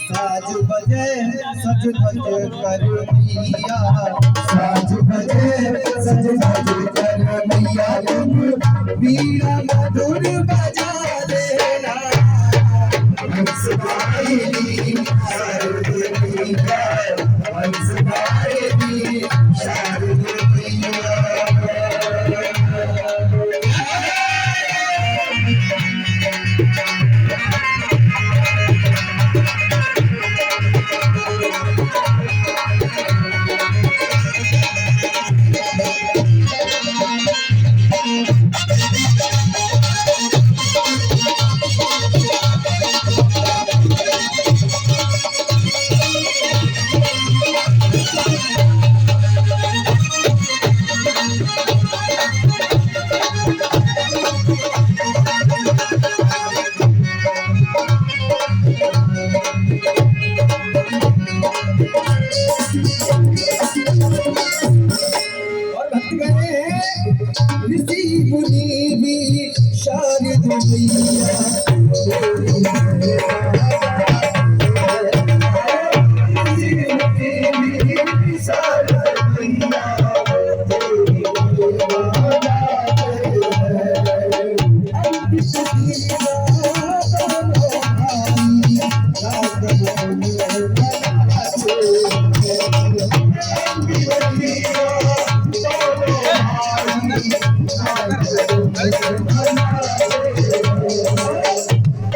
साज बजे सज धज कर मैया, साज बजे सज धज कर मैया, तुम वीणा मधुर बजा देना। हंस गाएगी शारद मैया, हंस गाएगी शारद मैया। ऋषि मुनि भी शारद मैया,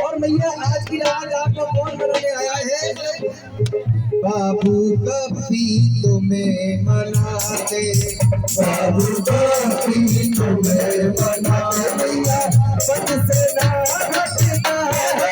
और मैया आज की रात आपको कौन बनाने आया है? बाबू कभी तुम्हें मनाते, बाबू कभी तुम्हें मनाते, मैया पद से ना हटना है।